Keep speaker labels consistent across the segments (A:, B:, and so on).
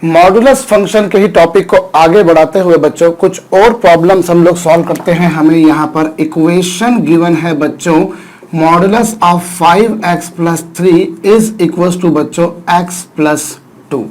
A: Modulus function के ही topic को आगे बढ़ाते हुए बच्चों कुछ और प्रॉब्लम्स हम लोग सॉल्व करते हैं। हमें यहाँ पर इक्वेशन गिवन है बच्चों, modulus of 5x plus 3 is equal to बच्चों x प्लस 2।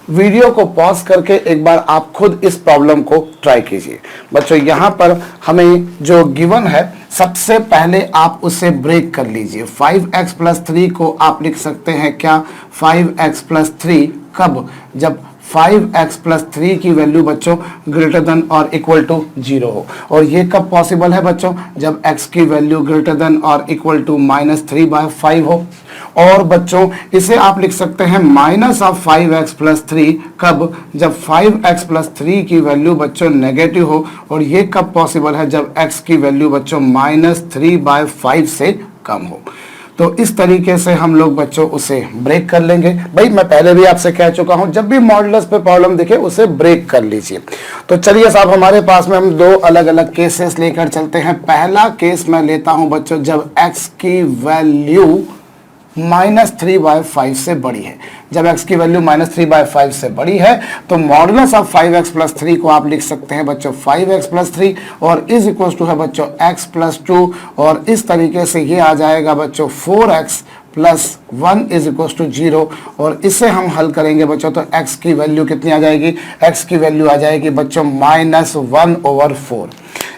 A: वीडियो को पॉज करके एक बार आप खुद इस प्रॉब्लम को ट्राई कीजिए। बच्चों यहाँ पर हमें जो गिवन है सबसे पहले आप उसे ब्रेक कर लीजिए। 5x प्लस 3 को आप लिख सकते हैं क्या, 5x प्लस 3 कब, जब 5x प्लस 3 की वैल्यू बच्चों ग्रेटर देन और इक्वल टू 0 हो। और ये कब पॉसिबल है बच्चों, जब x की वैल्यू ग्रेटर देन और इक्वल टू -3/5 हो। और बच्चों इसे आप लिख सकते हैं माइनस ऑफ 5x प्लस 3 कब, जब 5x प्लस 3 की वैल्यू बच्चों नेगेटिव हो। और ये कब पॉसिबल है, जब x की वैल्यू बच्चों -3/5 से कम हो। तो इस तरीके से हम लोग बच्चों उसे ब्रेक कर लेंगे। भाई मैं पहले भी आपसे कह चुका हूं, जब भी मॉडुलस पे प्रॉब्लम दिखे उसे ब्रेक कर लीजिए। तो चलिए साहब, हमारे पास में हम दो अलग अलग केसेस लेकर चलते हैं। पहला केस मैं लेता हूं बच्चों जब x की वैल्यू -3/5 से बड़ी है। जब x की वैल्यू -3/5 से बड़ी है तो मॉडुलस ऑफ 5x प्लस 3 को आप लिख सकते हैं बच्चों 5x प्लस 3 और इज इक्वल टू है बच्चों x प्लस 2। और इस तरीके से ये आ जाएगा बच्चों 4x plus 1 is equal to 0। और इसे हम हल करेंगे बच्चों तो x की वैल्यू कितनी आ जाएगी, x की वैल्यू आ जाएगी बच्चों -1/4।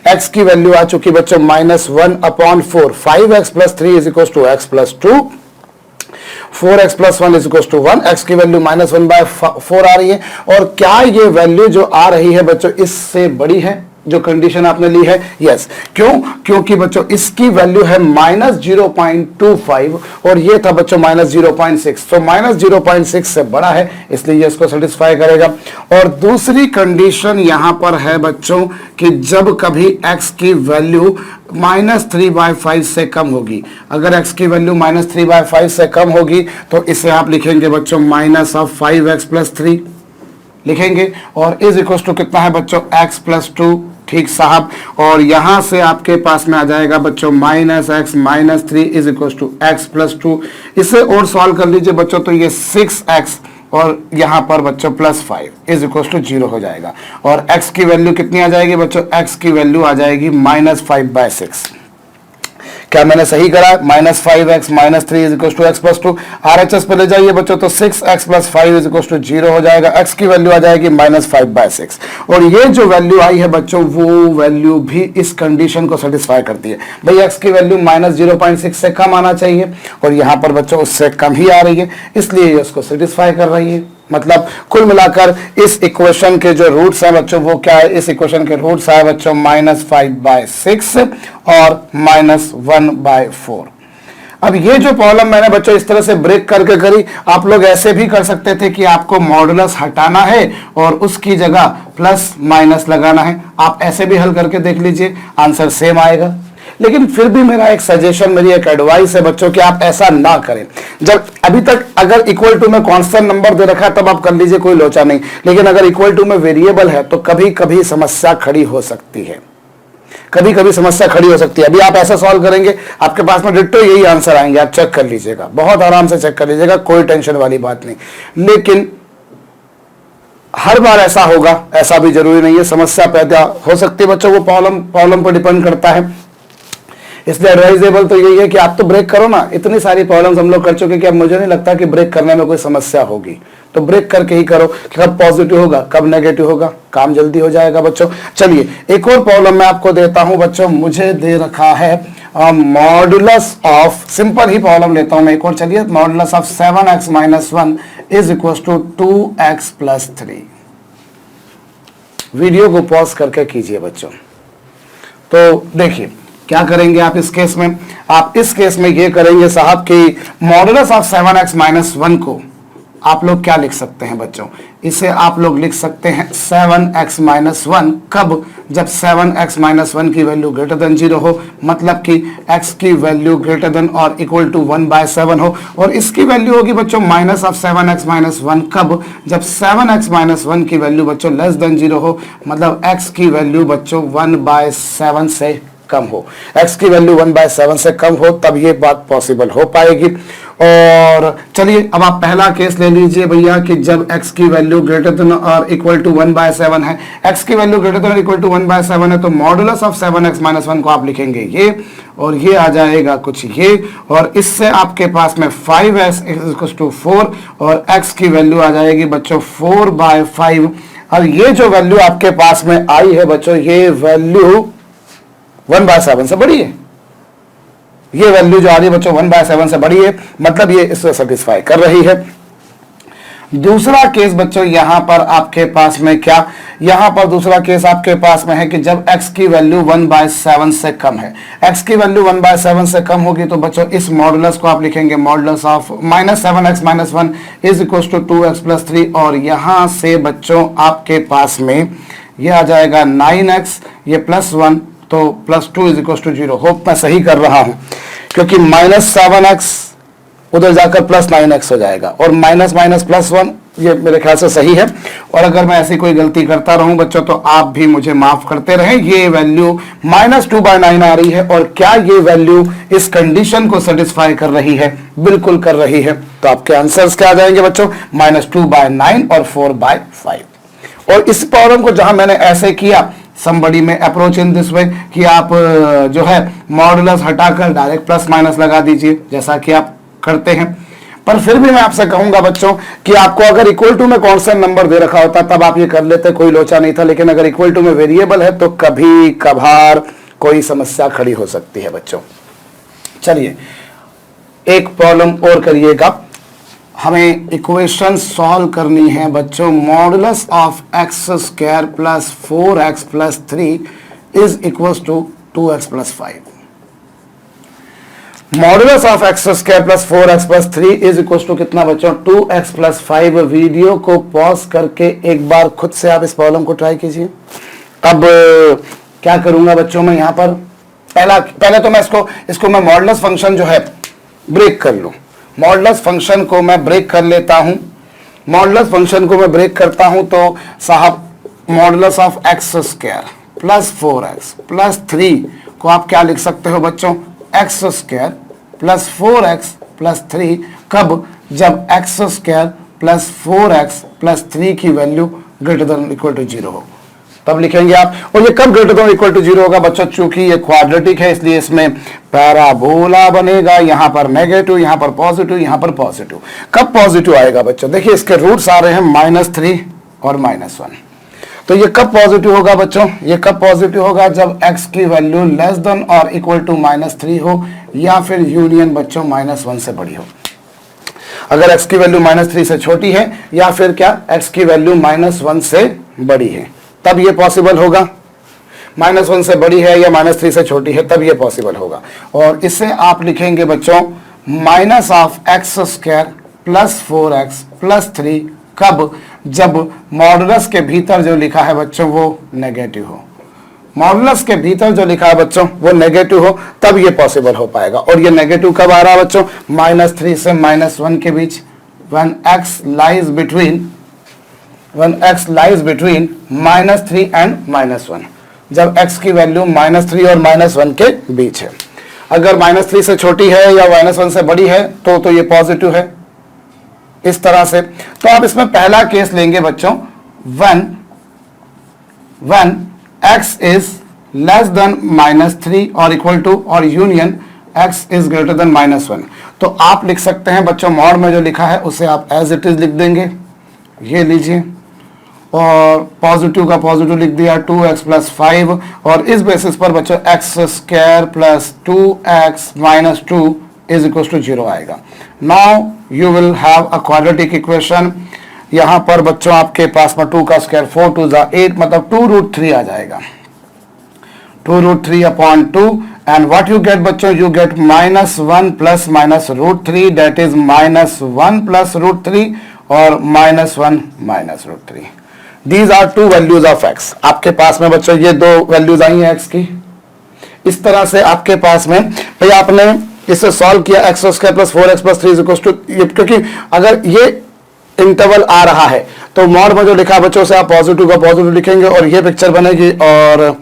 A: x की वैल्यू आ चुकी बच्चों -1/4। 5x plus 3 is equal to x plus 2, 4x plus 1 is equal to 1। x की वैल्यू -1/4 आ रही है। और क्या ये वैल्यू जो आ रही है बच्चों इससे बड़ी है, जो कंडीशन आपने ली है? यस। क्यों? क्योंकि बच्चों इसकी वैल्यू है -0.25 और ये था बच्चों -0.6। तो -0.6 से बड़ा है, इसलिए ये इसको सेटिस्फाई करेगा। और दूसरी कंडीशन यहां पर है बच्चों कि जब कभी x की वैल्यू -3/5 से कम होगी, अगर x की वैल्यू -3/5 से कम होगी तो इसे आप लिखेंगे बच्चों माइनस ऑफ 5x प्लस 3 लिखेंगे। और इज इक्वल टू कितना है बच्चों x प्लस 2। ठीक साहब, और यहां से आपके पास में आ जाएगा बच्चों -x minus 3 is equal to x plus 2। इसे और सॉल्व कर लीजिए बच्चों तो ये 6x और यहां पर बच्चों +5 इज इक्वल टू 0 हो जाएगा। और x की वैल्यू कितनी आ जाएगी बच्चों, x की वैल्यू आ जाएगी -5/6। क्या मैंने सही करा? -5x minus 3 is equal to x plus 2। RHS पे ले जाइए बच्चों तो 6x plus 5 is equal to 0 हो जाएगा। x की वैल्यू आ जाएगी -5/6। और ये जो वैल्यू आई है बच्चों वो वैल्यू भी इस कंडीशन को सेटिस्फाई करती है। भाई x की वैल्यू -0.6 से कम आना चाहिए और यहाँ पर बच्चों उससे कम ही आ रही है, इसलिए ये उसको सेटिस्फाई कर रही है। मतलब कुल मिलाकर इस इक्वेशन के जो रूट्स हैं बच्चों वो क्या है, इस इक्वेशन के रूट्स है बच्चों -5/6 और -1/4। अब ये जो प्रॉब्लम मैंने बच्चों इस तरह से ब्रेक करके करी, आप लोग ऐसे भी कर सकते थे कि आपको मॉडुलस हटाना है और उसकी जगह प्लस माइनस लगाना है। आप ऐसे भी हल करके देख लीजिए, आंसर सेम आएगा। लेकिन फिर भी मेरा एक सजेशन, मेरी एक एडवाइस है बच्चों कि आप ऐसा ना करें। जब अभी तक अगर इक्वल टू में कांस्टेंट नंबर दे रखा है तब आप कर लीजिए, कोई लोचा नहीं। लेकिन अगर इक्वल टू में वेरिएबल है तो कभी कभी समस्या खड़ी हो सकती है, कभी कभी समस्या खड़ी हो सकती है। अभी आप ऐसा सॉल्व करेंगे, आपके पास में डिट्टो यही आंसर आएंगे, आप चेक कर लीजिएगा, बहुत आराम से चेक कर लीजिएगा, कोई टेंशन वाली बात नहीं। लेकिन हर बार ऐसा होगा ऐसा भी जरूरी नहीं है, समस्या पैदा हो सकती है बच्चों, वो प्रॉब्लम पर डिपेंड करता है। इसलिए एडवाइजेबल तो यही है कि आप तो ब्रेक करो ना। इतनी सारी प्रॉब्लम्स हम लोग कर चुके कि अब मुझे नहीं लगता कि ब्रेक करने में कोई समस्या होगी, तो ब्रेक करके ही करो। कब पॉजिटिव होगा कब नेगेटिव होगा, काम जल्दी हो जाएगा बच्चों। चलिए एक और प्रॉब्लम मैं आपको देता हूं बच्चों, मुझे दे रखा है मॉडुलस ऑफ, सिंपल ही प्रॉब्लम लेता हूं मैं एक और। चलिए, modulus of 7x minus 1 is equal to 2x plus 3। Video को पॉज करके कीजिए बच्चों। तो देखिए क्या करेंगे आप इस केस में, आप इस केस में ये करेंगे साहब कि मॉडुलस ऑफ 7x माइनस 1 को आप लोग क्या लिख सकते हैं बच्चों, इसे आप लोग लिख सकते हैं 7x माइनस 1 कब, जब 7x माइनस 1 की वैल्यू ग्रेटर देन 0 हो, मतलब कि x की वैल्यू ग्रेटर देन और इक्वल टू 1/7 हो। और इसकी वैल्यू होगी बच्चों माइनस ऑफ 7x माइनस 1 कब, जब 7x माइनस 1 की वैल्यू बच्चों लेस देन 0 हो, मतलब x की वैल्यू बच्चों 1/7 से कम हो, x की वैल्यू 1/7 से कम हो, तब ये बात पॉसिबल हो पाएगी। और चलिए अब आप पहला केस ले लीजिए भैया कि जब x की वैल्यू ग्रेटर देन और इक्वल टू 1/7 है, x की वैल्यू ग्रेटर देन और इक्वल टू 1/7 है, तो मॉडुलस ऑफ 7x - 1 को आप लिखेंगे ये, और ये आ जाएगा कुछ ये, और इससे आपके पास में 5x = 4 और x की वैल्यू आ जाएगी बच्चों 4/5। और ये जो वैल्यू आपके पास में आई है बच्चों, ये वैल्यू 1/7 से बड़ी है, ये वैल्यू जो आ रही है बच्चों 1/7 से बड़ी है, मतलब ये इससे सेटिस्फाई कर रही है। दूसरा केस बच्चों यहां पर आपके पास में क्या, यहां पर दूसरा केस आपके पास में है कि जब x की वैल्यू 1/7 से कम है, x की वैल्यू 1/7 से कम होगी तो बच्चों इस मॉडुलस को आप लिखेंगे मॉडुलस ऑफ -7x - 1 = 2x + 3, और यहां से बच्चों आपके पास में ये आ जाएगा 9x, ये +1 तो +2 = 0। होप मैं सही कर रहा हूं, क्योंकि -7x उधर जाकर +9x हो जाएगा, और माइनस +1 ये मेरे ख्याल से सही है। और अगर मैं ऐसी कोई गलती करता रहूं बच्चों तो आप भी मुझे माफ करते रहें। ये वैल्यू -2/9 आ रही है, और क्या ये वैल्यू इस कंडीशन को सेटिस्फाई कर रही है? बिल्कुल कर रही है। तो आपके आंसर्स क्या आ जाएंगे बच्चों? -2/9 और 4/5। और इस प्रॉब्लम को जहां मैंने ऐसे किया, somebody में अप्रोच इन दिस वे कि आप जो है मॉडुलस हटाकर डायरेक्ट प्लस माइनस लगा दीजिए, जैसा कि आप करते हैं। पर फिर भी मैं आपसे कहूंगा बच्चों कि आपको अगर इक्वल टू में कांस्टेंट नंबर दे रखा होता तब आप ये कर लेते, कोई लोचा नहीं था, लेकिन अगर इक्वल टू में वेरिएबल है तो कभी कभार कोई समस्या खड़ी हो सकती है बच्चों। चलिए एक प्रॉब्लम और करिएगा, हमें इक्वेशन सॉल्व करनी है बच्चों। Modulus of x² + 4x + 3 = 2x + 5। Modulus of x² + 4x + 3 = कितना बच्चों? 2x + 5। वीडियो को पॉज करके एक बार खुद से आप इस प्रॉब्लम को ट्राई कीजिए। अब क्या करूंगा बच्चों मैं यहां पर, पहले तो मैं इसको मैं मॉडुलस फंक्शन जो है ब्रेक कर लूं। मॉडुलस फंक्शन को मैं ब्रेक कर लेता हूं। मॉडुलस फंक्शन को मैं ब्रेक करता हूं तो साहब मॉडुलस ऑफ x² + 4x + 3 को आप क्या लिख सकते हो बच्चों? x² + 4x + 3। कब? जब x² + 4x + 3 की value greater than equal to 0 हो, तब लिखेंगे आप। और ये कब ग्रेटर देन इक्वल टू 0 होगा बच्चों? चूंकि ये क्वाड्रेटिक है इसलिए इसमें पैराबोला बनेगा, यहां पर नेगेटिव, यहां पर पॉजिटिव, यहां पर पॉजिटिव। कब पॉजिटिव आएगा बच्चों? देखिए इसके रूट्स आ रहे हैं -3 और -1, तो ये कब पॉजिटिव होगा बच्चों? ये कब पॉजिटिव होगा? जब x की वैल्यू लेस देन और इक्वल टू -3 हो, या फिर यूनियन बच्चों -1 से बड़ी हो। अगर x की वैल्यू -3 से छोटी है, या फिर क्या x की वैल्यू -1 से बड़ी है, तब ये पॉसिबल होगा। -1 से बड़ी है या -3 से छोटी है, तब ये पॉसिबल होगा। और इसे आप लिखेंगे बच्चों -(x² + 4x + 3) कब? जब मॉडुलस के भीतर जो लिखा है बच्चों वो नेगेटिव हो। मॉडुलस के भीतर जो लिखा है बच्चों वो नेगेटिव हो, तब ये पॉसिबल हो पाएगा। और ये नेगेटिव कब आ रहा है बच्चों? -3 से -1 के बीच, when x lies between -3 and -1, जब x की वैल्यू -3 और -1 के बीच है। अगर -3 से छोटी है या -1 से बड़ी है तो ये पॉजिटिव है, इस तरह से। तो आप इसमें पहला केस लेंगे बच्चों, when x is less than -3 और इक्वल टू और union x is greater than -1। तो आप लिख सकते हैं बच्चों, मॉड में जो लिखा है उसे आप एज इट इज लिख देंगे, ये लीजिए, और पॉजिटिव का पॉजिटिव लिख दिया 2x + 5, और इस बेसिस पर बच्चों x² + 2x - 2 = 0 आएगा। Now you will have a quadratic equation. यहां पर बच्चों आपके पास में 2 का स्क्वायर 4 2 = 8, मतलब 2√3 आ जाएगा, 2√3/2। एंड व्हाट यू गेट बच्चों? यू गेट -1 + -√3, दैट इज -1 + √3 और -1 - √3। These are two values of x। आपके पास में बच्चों ये दो वैल्यूज आई हैं x की। इस तरह से आपके पास में भाई आपने इसे सॉल्व किया, x² + 4x + 3 = क्योंकि अगर ये इंटरवल आ रहा है तो मॉड में जो लिखा बच्चों से आप पॉजिटिव का पॉजिटिव लिखेंगे और ये पिक्चर बनेगी, और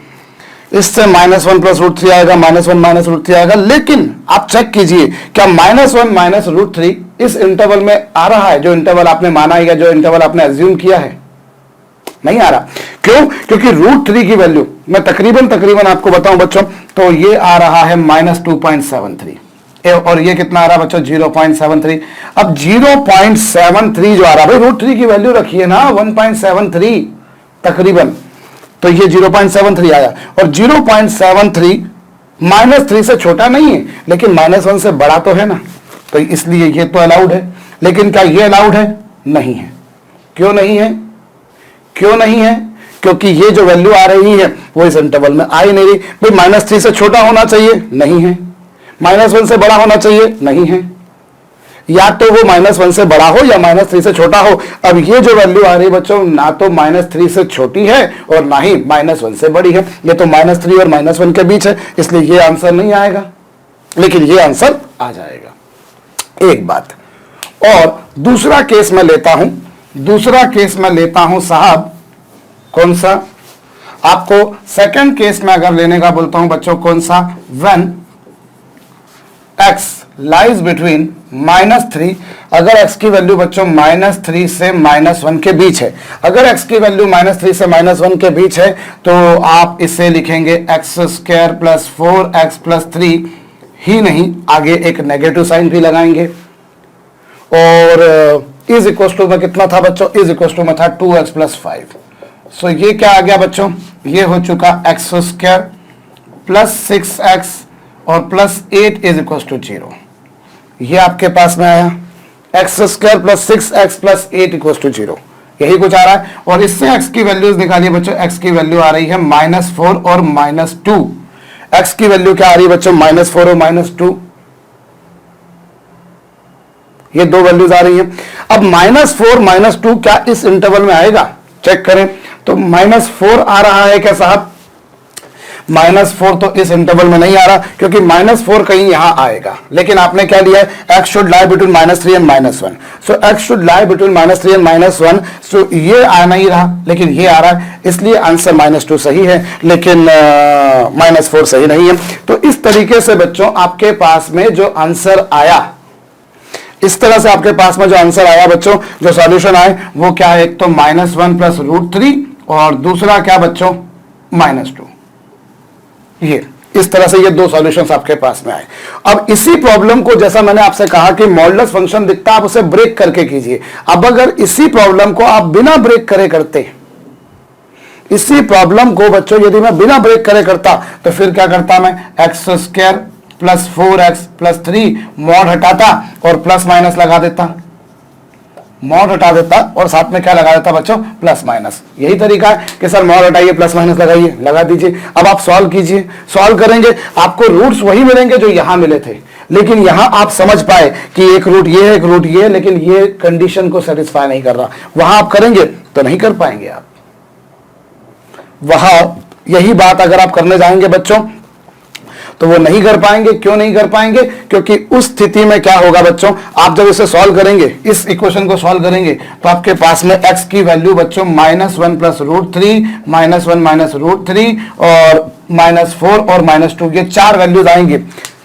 A: इससे -1 प्लस रूट 3 आएगा, -1 माइनस रूट 3 आएगा। लेकिन आप चेक कीजिए क्या -1 माइनस रूट 3 इस इंटरवल में आ रहा है, जो इंटरवल आपने माना है या जो इंटरवल आपने अज्यूम किया है? नहीं आ रहा। क्यों? क्योंकि रूट 3 की वैल्यू मैं तकरीबन आपको बताऊं बच्चों, तो ये आ रहा है -2.73 और ये कितना आ रहा है बच्चों? 0.73। अब 0.73 जो आ रहा है, भाई रूट 3 की वैल्यू रखिए ना 1.73 तकरीबन, तो ये 0.73 आया। और 0.73 -3 से छोटा नहीं है, लेकिन -1 से बड़ा तो है ना, तो इसलिए ये तो अलाउड है। लेकिन क्या ये अलाउड है? नहीं है। क्यों नहीं है? क्यों नहीं है? क्योंकि ये जो वैल्यू आ रही है वो इस इंटरवल में आ ही नहीं रही। भाई -3 से छोटा होना चाहिए? नहीं है। -1 से बड़ा होना चाहिए? नहीं है। या तो वो -1 से बड़ा हो या -3 से छोटा हो। अब ये जो वैल्यू आ रही है बच्चों, ना तो -3 से छोटी है और ना ही -1 से बड़ी है, ये तो -3 और -1 के बीच है, इसलिए ये आंसर नहीं आएगा। लेकिन ये आंसर आ जाएगा। एक बात और दूसरा केस मैं लेता हूं, साहब, कौन सा? आपको सेकंड केस में अगर लेने का बोलता हूं बच्चों, कौन सा? व्हेन x लाइज बिटवीन -3, अगर x की वैल्यू बच्चों -3 से -1 के बीच है, अगर x की वैल्यू -3 से -1 के बीच है, तो आप इसे लिखेंगे x² प्लस 4x प्लस 3 ही नहीं, आगे एक नेगेटिव साइन भी लगाएंगे। और इज इक्वल टू में कितना था बच्चों? इज इक्वल टू में था 2x प्लस 5। सो ये क्या आ गया बच्चों? ये हो चुका x² प्लस 6x और प्लस 8 इज इक्वल टू 0। ये आपके पास में आया x² plus 6x plus 8 equal to 0, यही कुछ आ रहा है। और इससे x की वैल्यूज निकालिए बच्चों। x की वैल्यू आ रही है -4 और -2। x की वैल्यू क्या आ रही है बच्चों? -4 और -2, ये दो वैल्यूज आ रही हैं। अब -4 -2 क्या इस इंटरवल में आएगा? चेक करें तो -4 आ रहा है क्या साहब? -4 तो इस इंटरवल में नहीं आ रहा, क्योंकि -4 कहीं यहां आएगा। लेकिन आपने क्या लिया है? x should lie between -3 and -1। So x should lie between -3 and -1। सो ये आ नहीं रहा, लेकिन ये आ रहा है, इसलिए आंसर -2 सही है, लेकिन -4 सही नहीं है। तो इस तरीके से बच्चों आपके पास में जो आंसर आया, इस तरह से आपके पास में जो आंसर आया बच्चों, जो सॉल्यूशन आए वो क्या है? एक तो -1 प्लस √3 और दूसरा क्या बच्चों? -2। ये इस तरह से ये दो सॉल्यूशंस आपके पास में आए। अब इसी प्रॉब्लम को, जैसा मैंने आपसे कहा कि मॉडुलस फंक्शन दिखता है, आप उसे ब्रेक करके कीजिए। अब अगर इसी प्रॉब्लम को आप बिना ब्रेक करे करते, इसी प्रॉब्लम को बच्चों यदि मैं बिना ब्रेक करे करता, तो फिर क्या करता मैं? x² plus 4x plus 3 mod हटाता और प्लस माइनस लगा देता, मॉड हटा देता और साथ में क्या लगा देता बच्चों? Plus minus. यही तरीका है कि सर मॉड हटाइए प्लस माइनस लगाइए, लगा दीजिए। अब आप सॉल्व कीजिए, सॉल्व करेंगे आपको रूट्स वही मिलेंगे जो यहां मिले थे, लेकिन यहां आप समझ पाए कि एक रूट ये है, एक रूट ये है, लेकिन ये कंडीशन को सेटिस्फाई नहीं कर रहा। वहां आप करेंगे तो नहीं कर पाएंगे आप वहां। यही बात अगर आप करने जाएंगे बच्चों तो वो नहीं कर पाएंगे। क्यों नहीं कर पाएंगे? क्योंकि उस स्थिति में क्या होगा बच्चों, आप जब इसे सॉल्व करेंगे, इस इक्वेशन को सॉल्व करेंगे, तो आपके पास में x की वैल्यू बच्चों -1 प्लस √3, -1 माइनस √3 और -4 और -2, ये चार वैल्यूज आएंगे।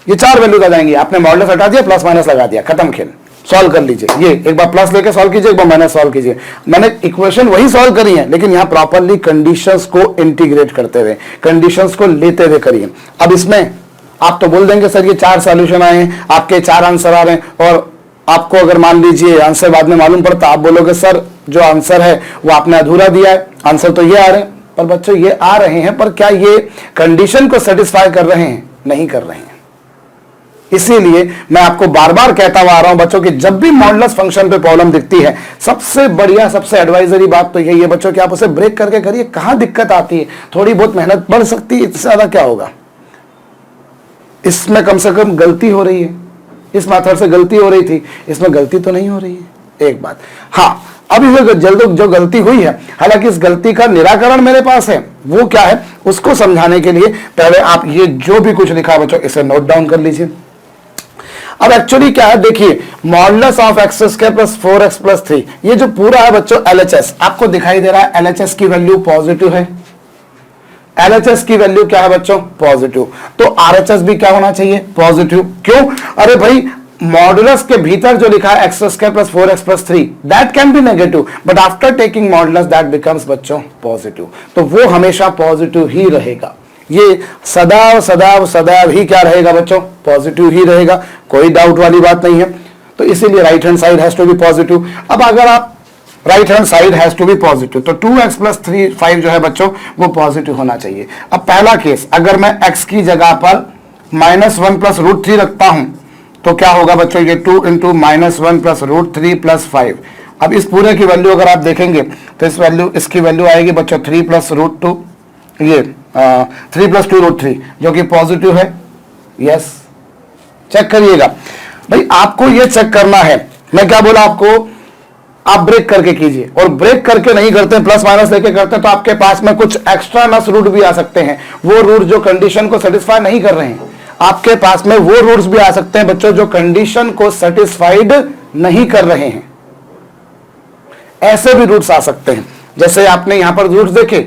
A: ये चार वैल्यूज आ जाएंगी। आपने मॉडुलस हटा दिया, प्लस माइनस लगा दिया, खत्म खेल। सॉल्व कर लीजिए। ये एक बार प्लस लेके सॉल्व कीजिए, एक बार माइनस सॉल्व कीजिए। मैंने इक्वेशन वही सॉल्व करी है, लेकिन यहां प्रॉपरली कंडीशंस को इंटीग्रेट करते हुए, कंडीशंस को लेते हुए करिए। अब इसमें आप तो बोल देंगे सर ये चार सॉल्यूशन आए हैं, आपके चार आंसर आ रहे हैं, और आपको अगर मान लीजिए आंसर बाद में मालूम पड़ता, आप बोलोगे सर जो आंसर है वो आपने अधूरा दिया है, आंसर तो ये आ रहे हैं। पर बच्चों ये आ रहे हैं, पर क्या ये कंडीशन को सेटिस्फाई कर रहे हैं? नहीं कर रहे हैं। इसीलिए मैं आपको बार बार कहता हुआ आ रहा हूं बच्चों कि जब भी मॉडुलस फंक्शन पे प्रॉब्लम दिखती है, सबसे बढ़िया, सबसे एडवाइजरी बात तो यही है बच्चों कि आप उसे ब्रेक करके करिए। कहां दिक्कत आती है? थोड़ी बहुत मेहनत बढ़ सकती है, इससे ज्यादा क्या होगा? इसमें कम से कम गलती हो रही है, इस मेथड से गलती हो रही थी, इसमें गलती तो नहीं हो रही है। एक बात, हाँ, अब जो गलती हुई है, हालांकि इस गलती का निराकरण मेरे पास है, वो क्या है उसको समझाने के लिए पहले आप ये जो भी कुछ लिखा बच्चों इसे नोट डाउन कर लीजिए। अब एक्चुअली क्या है देखिए, modulus of x² plus 4x plus 3, ये जो पूरा है बच्चों LHS आपको दिखाई दे रहा है। LHS की वैल्यू पॉजिटिव है, LHS की वैल्यू क्या है बच्चों? पॉजिटिव। तो RHS भी क्या होना चाहिए? पॉजिटिव। क्यों? अरे भाई मॉडुलस के भीतर जो लिखा है x square plus 4x plus 3 that can be negative, but after taking modulus that becomes बच्चों पॉजिटिव। तो वो हमेशा पॉजिटिव ही रहेगा। ये सदैव सदैव सदैव ही क्या रहेगा बच्चों? पॉजिटिव ही रहेगा, कोई डाउट वाली बात नहीं है। तो इसीलिए right hand side has to be positive. अब अगर आप right hand side has to be positive, तो 2x प्लस 5 जो है बच्चों वो पॉजिटिव होना चाहिए। अब पहला केस, अगर मैं x की जगह पर -1 प्लस √3 रखता हूं तो क्या होगा बच्चों? ये 2 इंटू -1 प्लस √3 प्लस 5। अब इस पूरे की वैल्यू अगर आप देखेंगे तो इसकी वैल्यू आएगी बच्चों 3 प्लस √2, ये 3 प्लस 2 √3 जो कि पॉजिटिव है। यस, चेक करिएगा भाई, आपको ये चेक करना है। मैं क्या बोला आपको? आप ब्रेक करके कीजिए, और ब्रेक करके नहीं करते, प्लस माइनस लेके करते हैं तो आपके पास में कुछ एक्स्ट्रा नस रूट भी आ सकते हैं, वो रूट जो कंडीशन को सेटिस्फाई नहीं कर रहे हैं। आपके पास में वो रूट्स भी आ सकते हैं बच्चों जो कंडीशन को सेटिस्फाइड नहीं कर रहे हैं। ऐसे भी रूट्स आ सकते हैं। जैसे आपने यहां पर रूट्स देखे,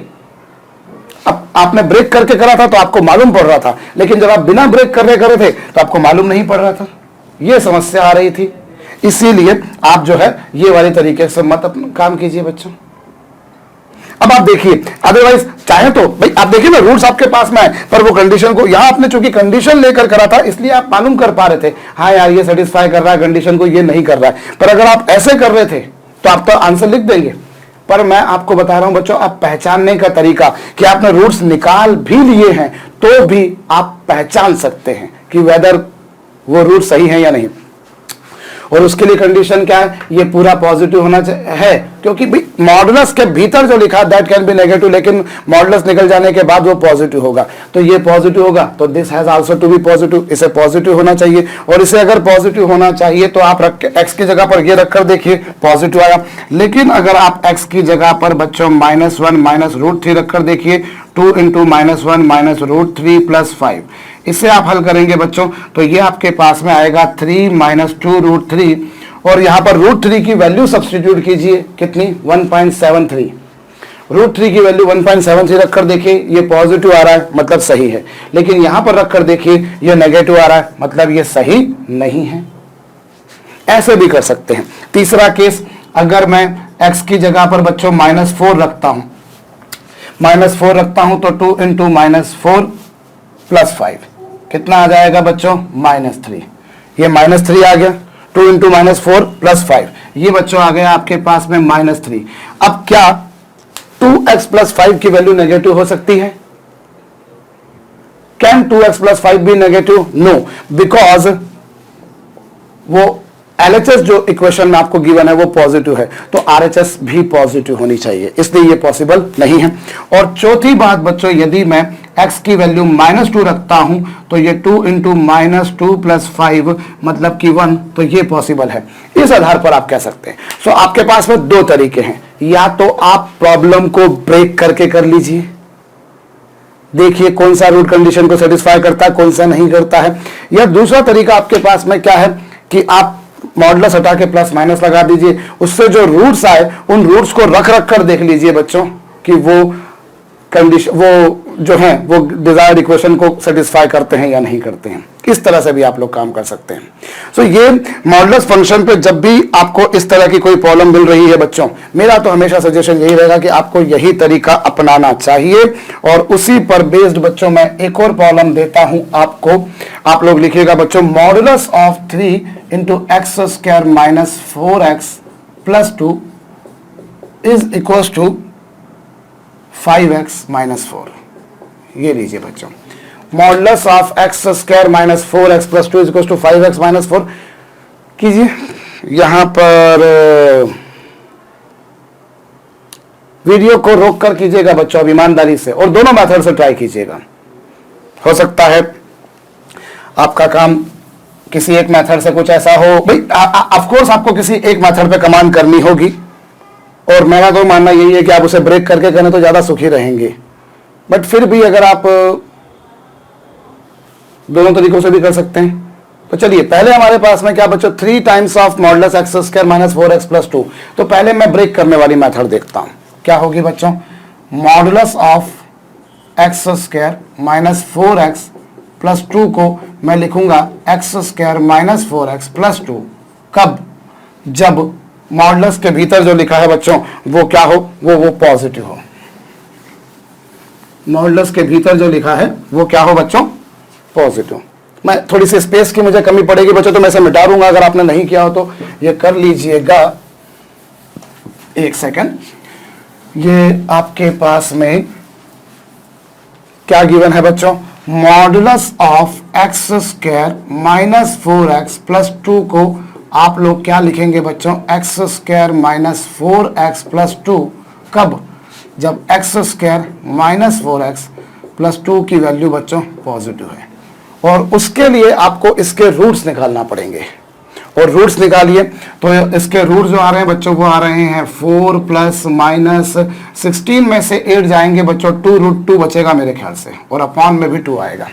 A: अब आपने ब्रेक करके करा था तो आपको मालूम पड़ रहा था, लेकिन जब आप बिना ब्रेक कर रहे थे तो आपको मालूम नहीं पड़ रहा था। यह समस्या आ रही थी। इसीलिए आप जो है ये वाले तरीके से मत अपना काम कीजिए बच्चों। अब आप देखिए, अदरवाइज चाहे तो भाई आप देखिए ना, रूट्स आपके पास में है, पर वो कंडीशन को, यहां आपने चूंकि कंडीशन लेकर करा था इसलिए आप मालूम कर पा रहे थे, हाँ यार ये सेटिस्फाई कर रहा है कंडीशन को, ये नहीं कर रहा है। पर अगर आप ऐसे कर रहे थे तो आप तो आंसर लिख देंगे। पर मैं आपको बता रहा हूं बच्चों, आप पहचानने का तरीका कि आपने रूट्स निकाल भी लिए हैं तो भी आप पहचान सकते हैं कि वेदर वो रूट सही है या नहीं। और उसके लिए कंडीशन क्या है? ये पूरा पॉजिटिव होना है, क्योंकि मॉडुलस के भीतर जो लिखा दैट कैन बी नेगेटिव, लेकिन मॉडुलस निकल जाने के बाद वो पॉजिटिव होगा। तो ये पॉजिटिव होगा, तो this has also to be positive, इसे पॉजिटिव होना चाहिए। और इसे अगर पॉजिटिव होना चाहिए तो आप रख के x की जगह पर ये रखकर देखिए, पॉजिटिव आया। लेकिन अगर आप x की जगह पर बच्चों -1 माइनस √3 रखकर देखिए, 2 इंटू -1 माइनस √3 प्लस 5, इसे आप हल करेंगे बच्चों तो ये आपके पास में आएगा 3 माइनस 2 √3, और यहां पर √3 की वैल्यू सब्स्टिट्यूट कीजिए, कितनी? 1.73। √3 की वैल्यू 1.73 रखकर देखिए, ये पॉजिटिव आ रहा है मतलब सही है, लेकिन यहां पर रखकर देखिए ये नेगेटिव आ रहा है मतलब ये सही नहीं है। ऐसे भी कर सकते हैं। तीसरा केस, अगर मैं x की जगह पर बच्चों -4 रखता हूं, -4 रखता हूं तो 2 इंटू -4 प्लस 5 कितना आ जाएगा बच्चों? -3। ये -3 आ गया, 2 इंटू -4 प्लस 5, ये बच्चों आ गया आपके पास में -3। अब क्या 2x प्लस 5 की वैल्यू नेगेटिव हो सकती है? Can 2x plus 5 be negative? No, because वो LHS जो इक्वेशन में आपको गिवन है वो पॉजिटिव है, तो RHS भी पॉजिटिव होनी चाहिए, इसलिए ये पॉसिबल नहीं है। और चौथी बात बच्चों, यदि मैं x की वैल्यू -2 रखता हूं तो ये 2 इंटू -2 प्लस 5 मतलब कि 1, तो ये पॉसिबल है। इस आधार पर आप कह सकते हैं। सो आपके पास में दो तरीके हैं, या तो आप प्रॉब्लम को ब्रेक करके कर लीजिए, देखिए कौन सा रूट कंडीशन को सेटिस्फाई करता है, कौन सा नहीं करता है, या दूसरा तरीका आपके पास में क्या है कि आप मॉडुलस हटा के प्लस माइनस लगा दीजिए, उससे जो रूट्स आए उन रूट्स को रख कर देख लीजिए बच्चों कि वो कंडीशन, वो जो है वो डिजायर्ड इक्वेशन को सेटिस्फाई करते हैं या नहीं करते हैं। इस तरह से भी आप लोग काम कर सकते हैं। सो ये मॉडुलस फंक्शन पे जब भी आपको इस तरह की कोई प्रॉब्लम मिल रही है बच्चों, मेरा तो हमेशा सजेशन यही रहेगा कि आपको यही तरीका अपनाना चाहिए। और उसी पर बेस्ड बच्चों मैं एक और प्रॉब्लम देता हूं आपको, आप लोग लिखिएगा बच्चों, modulus of 3 into x square minus 4x plus 2 is equal to 5x minus 4। ये लीजिए बच्चों, modulus of x square minus 4x plus 2 is equal to 5x minus 4 कीजिए। यहां पर वीडियो को रोक कर कीजिएगा बच्चों, अब ईमानदारी से, और दोनों मेथड से ट्राई कीजिएगा। हो सकता है आपका काम किसी एक मेथड से कुछ ऐसा हो, भाई ऑफ कोर्स आपको किसी एक मेथड पे कमांड करनी होगी, और मेरा तो मानना यही है कि आप उसे ब्रेक करके करें तो ज्यादा सुखी रहेंगे। बट फिर भी अगर आप दोनों तरीकों से भी कर सकते हैं तो चलिए, पहले हमारे पास में क्या बच्चों, 3 times of modulus x square minus 4x plus 2। तो पहले मैं ब्रेक करने वाली मेथड देखता हूं, क्या होगी बच्चों, modulus of x square minus 4x plus 2 को मैं लिखूंगा x square minus 4x plus 2। कब? जब मॉडुलस के भीतर जो लिखा है बच्चों वो क्या हो, वो पॉजिटिव हो। मॉडुलस के भीतर जो लिखा है वो क्या हो बच्चों, पॉजिटिव। मैं थोड़ी सी स्पेस की मुझे कमी पड़ेगी बच्चों, तो मैं इसे मिटा दूंगा, अगर आपने नहीं किया हो तो ये कर लीजिएगा। एक सेकंड, ये आपके पास में क्या गिवन है बच्चों, modulus of x square minus 4x plus 2 को आप लोग क्या लिखेंगे बच्चों, x square minus 4x plus 2। कब? जब x square minus 4x plus 2 की वैल्यू बच्चों पॉजिटिव है। और उसके लिए आपको इसके रूट्स निकालना पड़ेंगे, और रूट्स निकालिए तो इसके रूट जो आ रहे हैं बच्चों वो आ रहे हैं 4 प्लस माइनस 16 में से 8 जाएंगे बच्चों, 2√2 बचेगा मेरे ख्याल से, और अपॉन में भी 2 आएगा।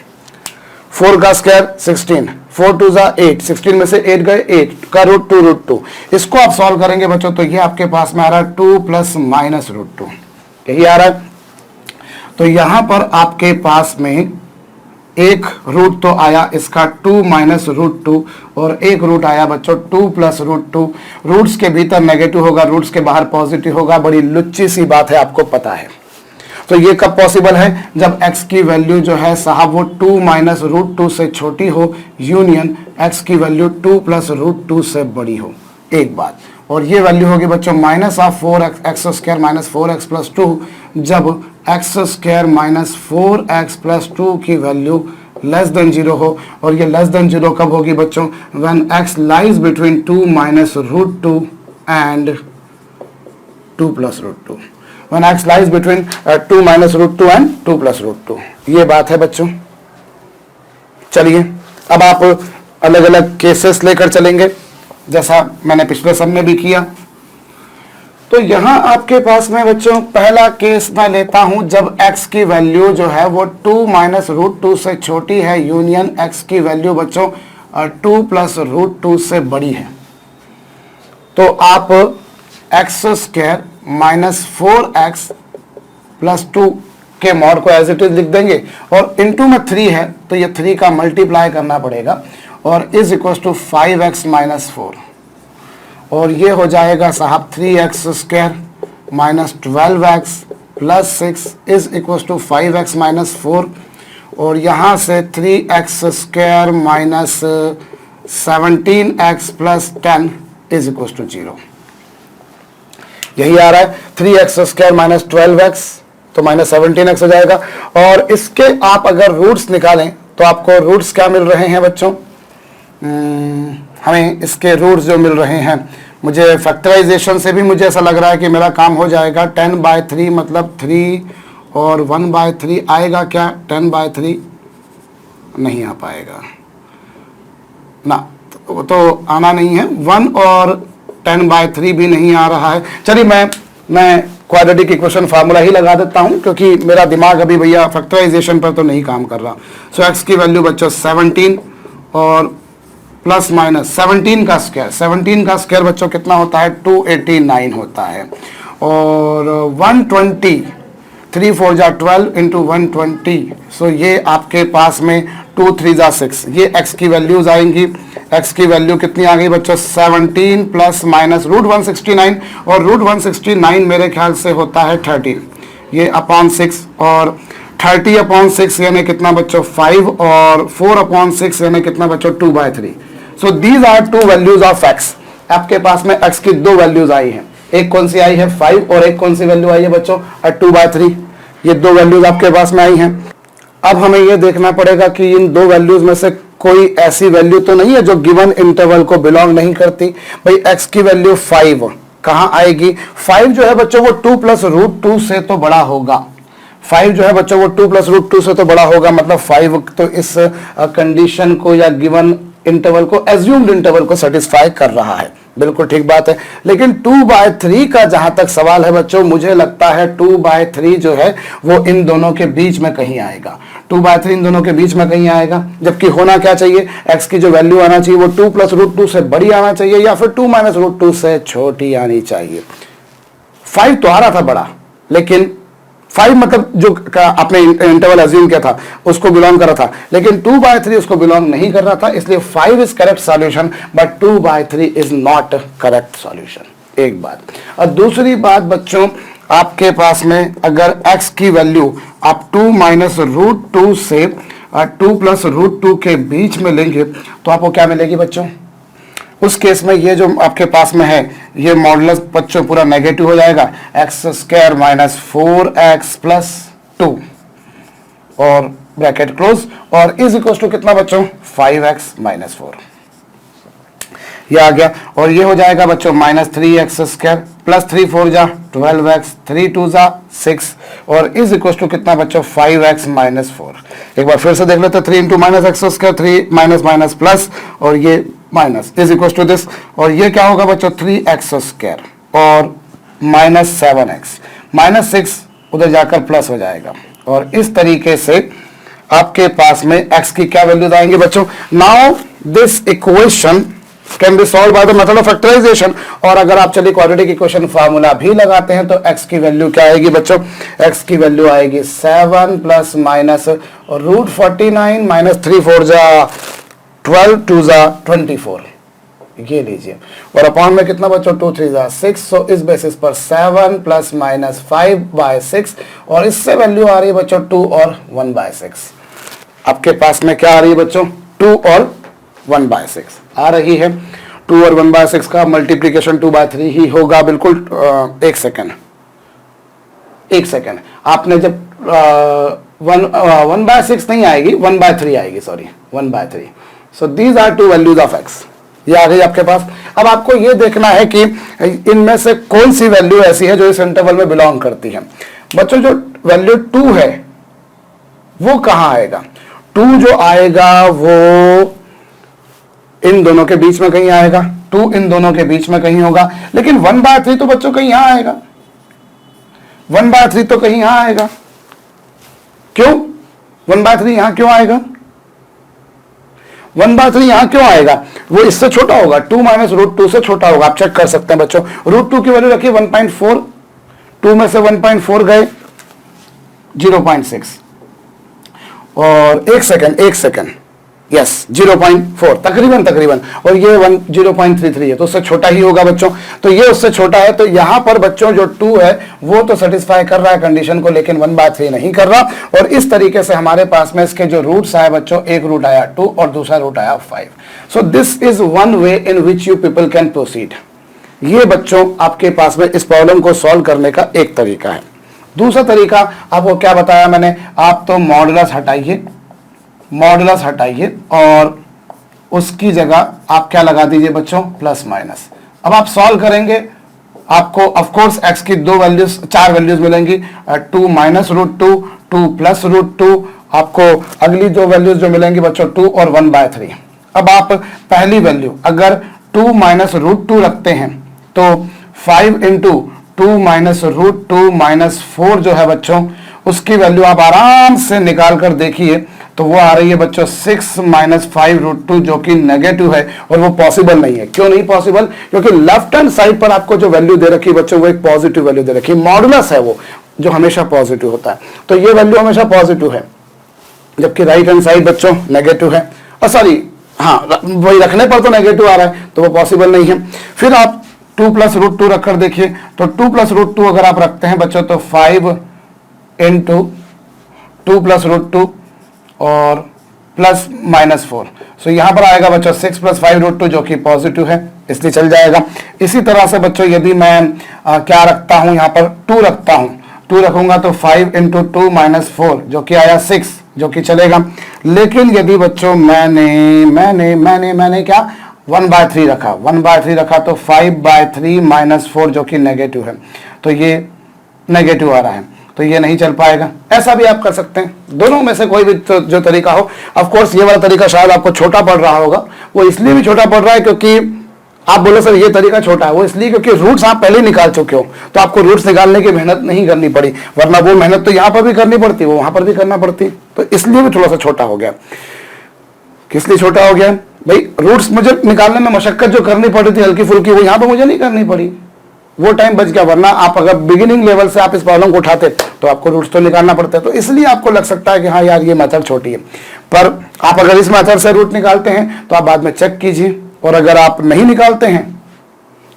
A: 4 का स्क्वायर 16, 4 2 जा 8, 16 में से 8 गए, 8 का रूट 2√2। इसको आप सॉल्व करेंगे बच्चों तो ये आपके पास में आ रहा है 2 प्लस माइनस √2, यही आ रहा है। तो यहां पर आपके पास में एक रूट तो आया इसका 2 माइनस √2, और एक रूट आया बच्चों 2 प्लस √2। रूट्स के भीतर नेगेटिव होगा, रूट्स के बाहर पॉजिटिव होगा, बड़ी लुच्ची सी बात है, आपको पता है। तो ये कब पॉसिबल है, जब x की वैल्यू जो है साहब वो 2 माइनस √2 से छोटी हो, यूनियन x की वैल्यू 2 प्लस √2 से बड़ी हो। एक बात, और ये वैल्यू होगी बच्चों minus of 4x square minus 4x plus 2, जब x square minus 4x plus 2 की वैल्यू लेस देन 0 हो। और ये लेस देन 0 कब होगी बच्चों, when x lies between 2 minus √2 and 2 plus √2, when x lies between 2 minus √2 and 2 plus √2। ये बात है बच्चों। चलिए अब आप अलग अलग केसेस लेकर चलेंगे, जैसा मैंने पिछले सम में भी किया। तो यहां आपके पास में बच्चों पहला केस मैं लेता हूं जब x की वैल्यू जो है वो 2 माइनस √2 से छोटी है, यूनियन x की वैल्यू बच्चों 2 प्लस √2 से बड़ी है। तो आप x square minus 4x plus 2 के मॉड को एज इट इज लिख देंगे, और इनटू में 3 है तो ये 3 का मल्टीप्लाई करना पड़ेगा, और is equal to 5x minus 4, और ये हो जाएगा साहब 3x square minus 12x plus 6 is equal to 5x minus 4, और यहाँ से 3x square minus 17x plus 10 is equal to 0। यही आ रहा है 3x स्क्वायर माइनस 12x तो माइनस 17x हो जाएगा। और इसके आप अगर रूट्स निकालें तो आपको रूट्स क्या मिल रहे हैं बच्चों, हमें इसके रूट्स जो मिल रहे हैं, मुझे फैक्टराइजेशन से भी मुझे ऐसा लग रहा है कि मेरा काम हो जाएगा। 10/3 मतलब 3 और 1/3 आएगा क्या, 10/3 नहीं आ पाएगा ना, तो आना नहीं है। 1 और 10/3 भी नहीं आ रहा है। चलिए मैं क्वाड्रेटिक इक्वेशन फार्मूला ही लगा देता हूं, क्योंकि मेरा दिमाग अभी भैया फैक्टराइजेशन पर तो नहीं काम कर रहा। सो x की वैल्यू बच्चों 17 और प्लस माइनस 17 का स्क्वायर बच्चों कितना होता है, 289 होता है। और 120 3 4 जा 12 इंटू 120, सो ये आपके पास में 2 3 जा 6, ये x की वैल्यूज आएंगी। x की वैल्यू कितनी आ गई बच्चों, 17 प्लस माइनस रूट 169, और रूट 169 मेरे ख्याल से होता है 30, ये अपॉन 6, और 30 अपॉन 6 यानी कितना बच्चों 5, और 4 अपॉन 6 यानी कितना बच्चों 2/3। So these are 2 values of x। आपके पास में x की 2 वैल्यूज आई हैं, एक कौन सी आई है 5, और एक कौन सी वैल्यू आई है बच्चों 2/3। ये 2 वैल्यूज आपके पास में आई हैं। अब हमें ये देखना पड़ेगा कि इन 2 वैल्यूज में से कोई ऐसी वैल्यू तो नहीं है जो गिवन इंटरवल को बिलोंग नहीं करती। भाई x की वैल्यू 5 कहां आएगी, 5 जो है बच्चों वो 2 प्लस √2 से तो बड़ा होगा। 5 जो है बच्चों वो 2 प्लस √2 से तो बड़ा होगा, मतलब 5 तो इस कंडीशन को या गिवन इंटरवल को, एज्यूम्ड इंटरवल को सेटिस्फाई कर रहा है। बिल्कुल ठीक बात है। लेकिन 2/3 का जहां तक सवाल है बच्चों, मुझे लगता है 2/3 जो है वो इन दोनों के बीच में कहीं आएगा। 2/3 इन दोनों के बीच में कहीं आएगा, जबकि होना क्या चाहिए, x की जो वैल्यू आना चाहिए वो 2 प्लस √2 से बड़ी आना चाहिए, या फिर 2 माइनस √2 से छोटी आनी चाहिए। 5 तो आ रहा था बड़ा, लेकिन 5 मतलब जो आपने इंटरवल अज्यूम किया था उसको बिलोंग कर रहा था, लेकिन 2/3 उसको बिलोंग नहीं कर रहा था, इसलिए 5 is correct solution but 2/3 is not correct solution. एक बात। और दूसरी बात बच्चों, आपके पास में अगर x की वैल्यू आप 2 माइनस रूट 2 से 2 प्लस रूट 2 के बीच में लेंगे तो आपको क्या मिलेगी बच्चों? उस केस में ये जो आपके पास में है ये मॉडुलस बच्चों पूरा नेगेटिव हो जाएगा, x square minus 4x plus 2 और ब्रैकेट क्लोज और इज इक्वल टू कितना बच्चों? 5x minus 4। ये आ गया और ये हो जाएगा बच्चों माइनस 3x स्क्वायर प्लस 3 4 जा 12x 3 2 जा 6 और इज इक्वल टू कितना बच्चों? 5x minus 4। एक बार फिर से देख लेते हैं, 3 into minus x square 3 minus minus plus और ये minus is equal to this और ये क्या होगा बच्चों? 3x स्क्वायर और माइनस 7x माइनस 6 उधर जाकर प्लस हो जाएगा और इस तरीके से आपके पास में x की क्या वैल्यूज आएंगे बच्चों? Now this equation can be solve by the method of factorisation. और अगर आप चलिए क्वाड्रेटिक इक्वेशन फार्मूला भी लगाते हैं तो x की वैल्यू क्या आएगी बच्चों? x की वैल्यू आएगी 7 प्लस माइनस रूट 49 माइनस 3 4 जा 12 2 जा 24, ये लीजिए और अपॉन में कितना बच्चों? 2 3 जा 6। सो इस बेसिस पर 7 प्लस माइनस 5/6 और इससे वैल्यू आ रही है बच्चों 2 और 1/6। आपके पास में क्या आ रही है बच्चों? 2 और 1/6 आ रही है। 2 और 1/6 का मल्टीप्लीकेशन 2/3 ही होगा। बिल्कुल एक सेकेंड आपने जब 1/6 नहीं आएगी 1/3 आएगी, sorry 1/3। So these are 2 values of x। ये आ गई आपके पास। अब आपको ये देखना है कि इनमें से कौन सी वैल्यू ऐसी है जो इस इंटरवल में बिलोंग करती है। बच्चों जो वैल्यू 2 है वो कहां आएगा? 2 जो आएगा वो इन दोनों के बीच में कहीं आएगा, 2 इन दोनों के बीच में कहीं होगा, लेकिन 1/3 तो बच्चों कहीं यहां आएगा, 1/3 तो कहीं यहां आएगा। क्यों 1/3 यहां क्यों आएगा? 1/3 यहां क्यों आएगा? वो इससे छोटा होगा, 2 माइनस रूट 2 से छोटा होगा। आप चेक कर सकते हैं बच्चों। रूट 2 की वैल्यू रखिए 1.4, 2 में से 1.4 गए 0.6 और एक सेकंड यस 0.4 तकरीबन और ये 0.33 है तो उससे छोटा ही होगा बच्चों। तो ये उससे छोटा है तो यहां पर बच्चों जो 2 है वो तो सेटिस्फाई कर रहा है कंडीशन को, लेकिन 1/3 नहीं कर रहा। और इस तरीके से हमारे पास में इसके जो रूट्स आए बच्चों, एक रूट आया 2 और दूसरा रूट आया 5। So this is one way in which you people can proceed. ये बच्चों आपके पास में इस प्रॉब्लम को सॉल्व करने का एक तरीका है। दूसरा तरीका आपको क्या बताया मैंने? आप तो मॉडुलस हटाइए और उसकी जगह आप क्या लगा दीजिए बच्चों? Plus minus. अब आप सॉल्व करेंगे, आपको ऑफ कोर्स x की 4 वैल्यूज मिलेंगी, 2 माइनस रूट 2, 2 प्लस रूट 2, आपको अगली 2 वैल्यूज जो मिलेंगी बच्चों 2 और 1/3। अब आप पहली वैल्यू अगर 2 माइनस रूट 2 रखते हैं तो 5 इंटू 2 माइनस रूट 2 माइनस 4 जो है बच्चों उसकी वैल्यू आप आराम से निकाल कर देखिए तो वो आ रही है बच्चों 6 माइनस 5 रूट 2 जो कि नेगेटिव है और वो पॉसिबल नहीं है। क्यों नहीं पॉसिबल? क्योंकि लेफ्ट हैंड साइड पर आपको जो वैल्यू दे रखी है बच्चों वो एक पॉजिटिव वैल्यू दे रखी है, मॉडुलस है वो जो हमेशा पॉजिटिव होता है, तो ये वैल्यू हमेशा पॉजिटिव है, जबकि राइट हैंड साइड बच्चों नेगेटिव है। और सॉरी हाँ वही रखने पर तो नेगेटिव आ रहा है तो वो पॉसिबल नहीं है। फिर आप 2 प्लस रूट 2 रखकर देखिए तो 2 प्लस रूट 2 अगर आप रखते हैं बच्चों तो 5 इंटू 2 प्लस रूट 2 और प्लस माइनस 4। सो यहां पर आएगा बच्चों 6 प्लस 5 रूट 2 जो कि पॉजिटिव है इसलिए चल जाएगा। इसी तरह से बच्चों यदि मैं क्या रखता हूं यहाँ पर 2 रखता हूं, 2 रखूंगा तो 5 इंटू 2 माइनस 4 जो कि आया 6 जो कि चलेगा। लेकिन यदि बच्चों मैंने क्या 1/3 रखा, 1/3 रखा तो 5/3 माइनस 4 जो कि नेगेटिव है तो ये नेगेटिव आ रहा है तो ये नहीं चल पाएगा। ऐसा भी आप कर सकते हैं, दोनों में से कोई भी तो जो तरीका हो। ऑफ कोर्स ये वाला तरीका शायद आपको छोटा पड़ रहा होगा, वो इसलिए भी छोटा पड़ रहा है क्योंकि आप बोले सर ये तरीका छोटा है, वो इसलिए क्योंकि रूट्स आप पहले निकाल चुके हो तो आपको रूट्स निकालने की मेहनत नहीं करनी पड़ी, वरना वो मेहनत तो यहाँ पर भी करनी पड़ती, वो वहां पर भी करना पड़ती, तो इसलिए भी थोड़ा सा छोटा हो गया। किस लिए छोटा हो गया भाई? रूट्स मुझे निकालने में मशक्कत जो करनी पड़ी थी हल्की फुल्की वो यहाँ पर मुझे नहीं करनी पड़ी, वो टाइम बच गया, वरना आप अगर बिगिनिंग लेवल से आप इस प्रॉब्लम को उठाते तो आपको रूट्स तो निकालना पड़ता है। तो इसलिए आपको लग सकता है कि हाँ यार ये मेथड छोटी है, पर आप अगर इस मेथड से रूट निकालते हैं तो आप बाद में चेक कीजिए, और अगर आप नहीं निकालते हैं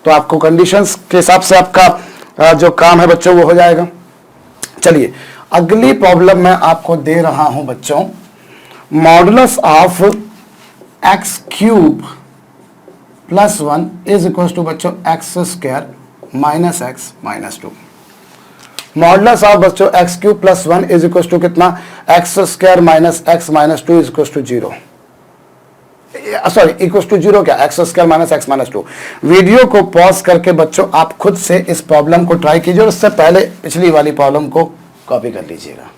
A: तो आपको कंडीशंस के हिसाब से आपका जो काम है बच्चों वो हो जाएगा। चलिए अगली प्रॉब्लम मैं आपको दे रहा हूं बच्चों, modulus of x cube plus 1 is equal to बच्चों x square minus x minus 2। Modulus of बच्चों x cube plus 1 is equal to कितना, x square minus x minus 2 is equal to 0। Sorry equal to 0 क्या, x square minus x minus 2। Video को pause करके बच्चों आप खुद से इस प्रॉब्लम को ट्राई कीजिए और उससे पहले पिछली वाली प्रॉब्लम को कॉपी कर लीजिएगा।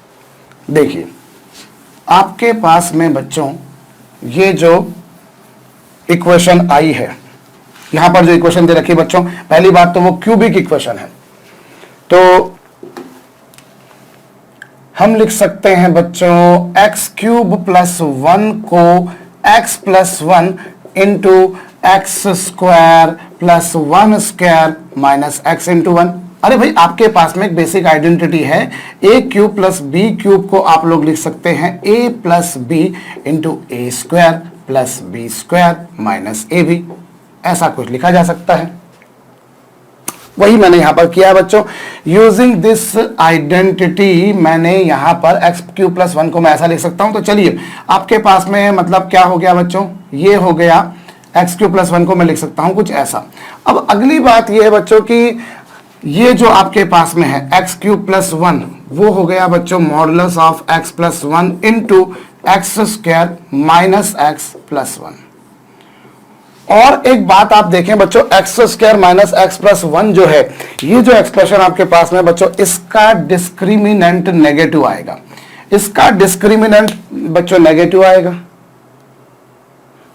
A: देखिए आपके पास में बच्चों ये जो इक्वेशन आई है, यहां पर जो इक्वेशन दे रखी है बच्चों, पहली बात तो वो क्यूबिक इक्वेशन है, तो हम लिख सकते हैं बच्चों एक्स क्यूब प्लस 1 को x plus 1 into x square plus 1 square minus x into 1। अरे भाई आपके पास में एक बेसिक आइडेंटिटी है, a cube plus B cube को आप लोग लिख सकते हैं a plus b into a square plus b square minus a b, ऐसा कुछ लिखा जा सकता है। वही मैंने यहां पर किया है बच्चों, यूजिंग दिस आइडेंटिटी मैंने यहां पर एक्स क्यूब प्लस 1 को मैं ऐसा लिख सकता हूं। तो चलिए आपके पास में मतलब क्या हो गया बच्चों, ये हो गया एक्स क्यूब प्लस 1 को मैं लिख सकता हूं कुछ ऐसा। अब अगली बात ये है बच्चों कि ये जो आपके पास में है एक्स क्यूब प्लस 1 वो हो गया बच्चों modulus of x plus 1 into x square minus x plus 1। और एक बात आप देखें बच्चों, x square minus x plus 1 जो है, ये जो एक्सप्रेशन आपके पास में बच्चों, इसका डिस्क्रिमिनेंट नेगेटिव आएगा। इसका डिस्क्रिमिनेंट बच्चों नेगेटिव आएगा,